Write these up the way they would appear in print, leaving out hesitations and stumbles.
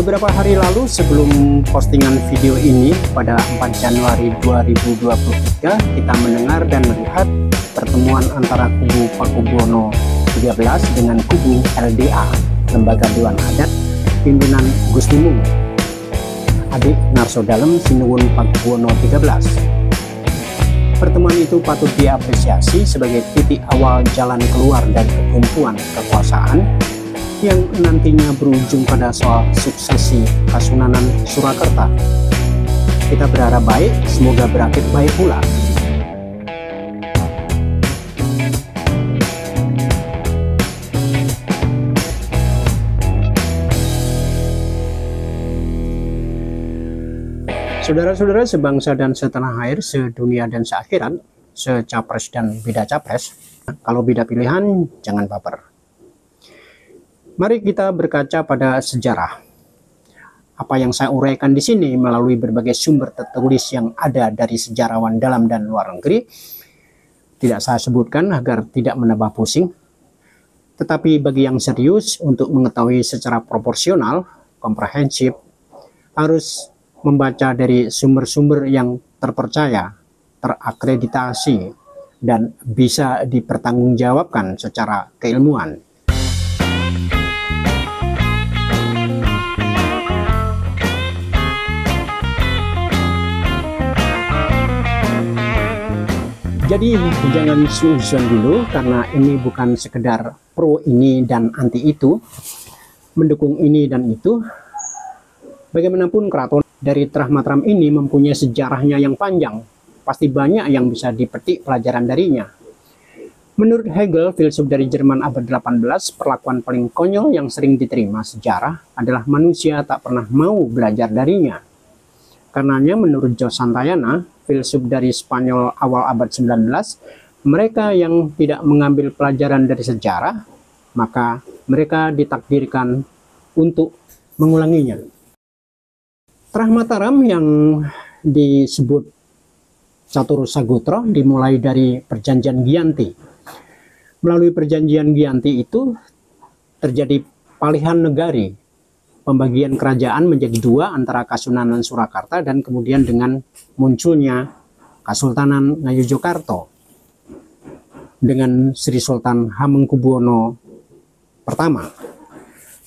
Beberapa hari lalu sebelum postingan video ini pada 4 Januari 2023, kita mendengar dan melihat pertemuan antara kubu Pakubuwono XIII dengan kubu LDA, Lembaga Dewan Adat, pimpinan Gus Mumung, adik Narsodalem Sinuwun Pakubuwono XIII. Pertemuan itu patut diapresiasi sebagai titik awal jalan keluar dari kebuntuan kekuasaan yang nantinya berujung pada soal suksesi Kasunanan Surakarta. Kita berharap baik, semoga berakhir baik pula. Saudara-saudara sebangsa dan setanah air, sedunia dan seakhirat, secapres dan beda capres, kalau beda pilihan jangan baper. Mari kita berkaca pada sejarah. Apa yang saya uraikan di sini melalui berbagai sumber tertulis yang ada dari sejarawan dalam dan luar negeri tidak saya sebutkan agar tidak menambah pusing. Tetapi bagi yang serius untuk mengetahui secara proporsional, komprehensif, harus membaca dari sumber-sumber yang terpercaya, terakreditasi, dan bisa dipertanggungjawabkan secara keilmuan. Jadi jangan suuzon dulu, karena ini bukan sekedar pro ini dan anti itu, mendukung ini dan itu. Bagaimanapun keraton dari Trah Mataram ini mempunyai sejarahnya yang panjang, pasti banyak yang bisa dipetik pelajaran darinya. Menurut Hegel, filsuf dari Jerman abad 18, perlakuan paling konyol yang sering diterima sejarah adalah manusia tak pernah mau belajar darinya. Karenanya menurut Jos Santayana, filsuf dari Spanyol awal abad 19, mereka yang tidak mengambil pelajaran dari sejarah, maka mereka ditakdirkan untuk mengulanginya. Trah Mataram yang disebut Catur Sagutra dimulai dari Perjanjian Giyanti. Melalui Perjanjian Giyanti itu terjadi palihan negari, pembagian kerajaan menjadi dua antara Kasunanan Surakarta dan kemudian dengan munculnya Kasultanan Ngayogyakarta dengan Sri Sultan Hamengkubuwono I.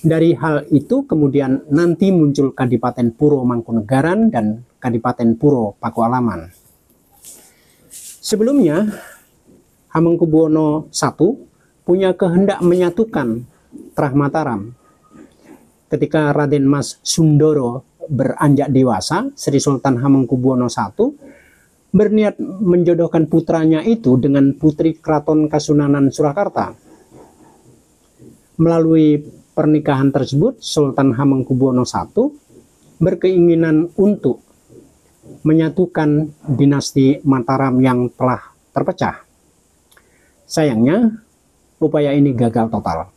Dari hal itu kemudian nanti muncul Kadipaten Puro Mangkunegaran dan Kadipaten Puro Pakualaman. Sebelumnya Hamengkubuwono I punya kehendak menyatukan Trah Mataram. Ketika Raden Mas Sundoro beranjak dewasa, Sri Sultan Hamengkubuwono I berniat menjodohkan putranya itu dengan putri Keraton Kasunanan Surakarta. Melalui pernikahan tersebut, Sultan Hamengkubuwono I berkeinginan untuk menyatukan dinasti Mataram yang telah terpecah. Sayangnya, upaya ini gagal total.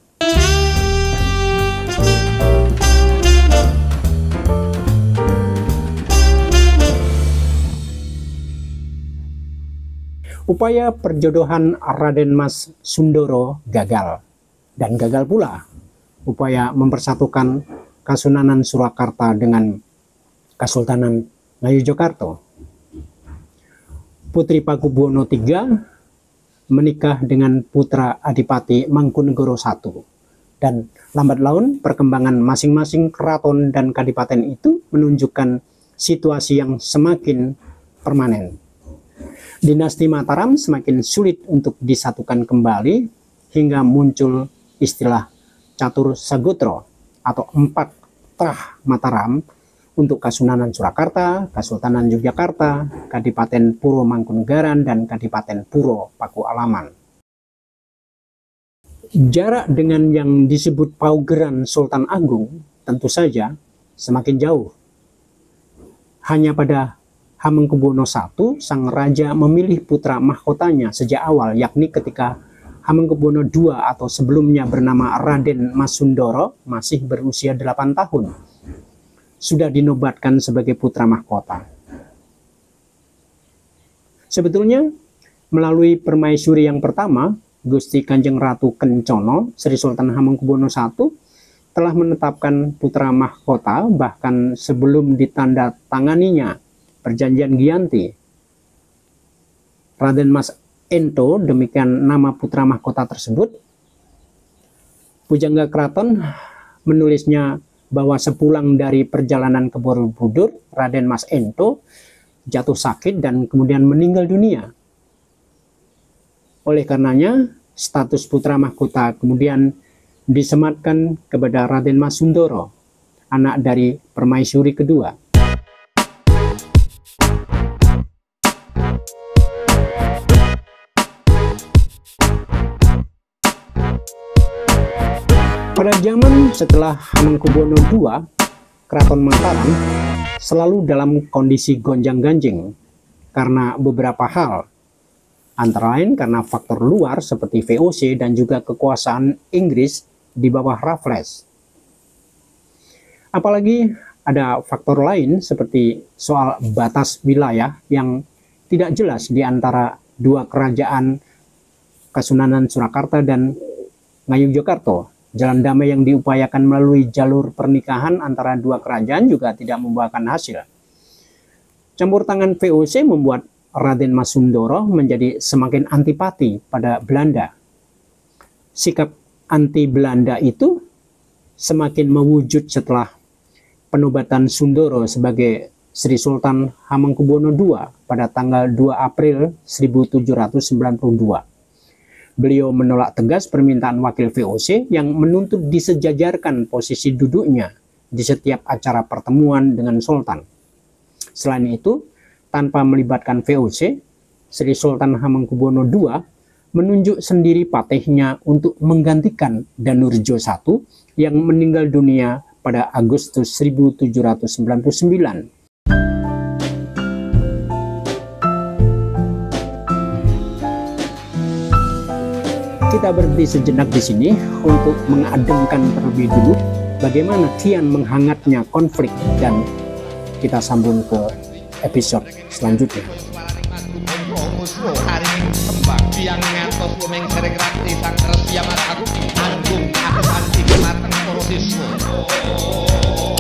Upaya perjodohan Raden Mas Sundoro gagal, dan gagal pula upaya mempersatukan Kasunanan Surakarta dengan Kasultanan Ngayogyakarta. Putri Pakubuwono III menikah dengan putra Adipati Mangkunegoro I, dan lambat laun perkembangan masing-masing keraton dan kadipaten itu menunjukkan situasi yang semakin permanen. Dinasti Mataram semakin sulit untuk disatukan kembali hingga muncul istilah Catur Sagutra atau 4 Trah Mataram untuk Kasunanan Surakarta, Kasultanan Yogyakarta, Kadipaten Puro Mangkunegaran, dan Kadipaten Puro Pakualaman. Jarak dengan yang disebut paugeran Sultan Agung tentu saja semakin jauh. Hanya pada Hamengkubuwono I, sang raja memilih putra mahkotanya sejak awal, yakni ketika Hamengkubuwono II atau sebelumnya bernama Raden Mas Sundoro masih berusia 8 tahun. Sudah dinobatkan sebagai putra mahkota. Sebetulnya, melalui permaisuri yang pertama, Gusti Kanjeng Ratu Kencono, Sri Sultan Hamengkubuwono I, telah menetapkan putra mahkota bahkan sebelum ditandatanganinya perjanjian Giyanti. Raden Mas Ento, demikian nama putra mahkota tersebut. Pujangga Keraton menulisnya bahwa sepulang dari perjalanan ke Borobudur, Raden Mas Ento jatuh sakit dan kemudian meninggal dunia. Oleh karenanya, status putra mahkota kemudian disematkan kepada Raden Mas Sundoro, anak dari permaisuri kedua. Pada zaman setelah Hamengkubuwono II, Keraton Mataram selalu dalam kondisi gonjang-ganjing karena beberapa hal, antara lain karena faktor luar seperti VOC dan juga kekuasaan Inggris di bawah Raffles. Apalagi ada faktor lain seperti soal batas wilayah yang tidak jelas di antara dua kerajaan Kasunanan Surakarta dan Ngayogyakarta. Jalan damai yang diupayakan melalui jalur pernikahan antara dua kerajaan juga tidak membuahkan hasil. Campur tangan VOC membuat Raden Mas Sundoro menjadi semakin antipati pada Belanda. Sikap anti Belanda itu semakin mewujud setelah penobatan Sundoro sebagai Sri Sultan Hamengkubuwono II pada tanggal 2 April 1792. Beliau menolak tegas permintaan wakil VOC yang menuntut disejajarkan posisi duduknya di setiap acara pertemuan dengan Sultan. Selain itu, tanpa melibatkan VOC, Sri Sultan Hamengkubuwono II menunjuk sendiri patihnya untuk menggantikan Danurjo I yang meninggal dunia pada Agustus 1799. Kita berhenti sejenak di sini untuk mengademkan terlebih dulu bagaimana kian menghangatnya konflik, dan kita sambung ke episode selanjutnya. Yang ngantos kumeng sering rakti sang resi amat aku anggung aku santi mateng para siswa.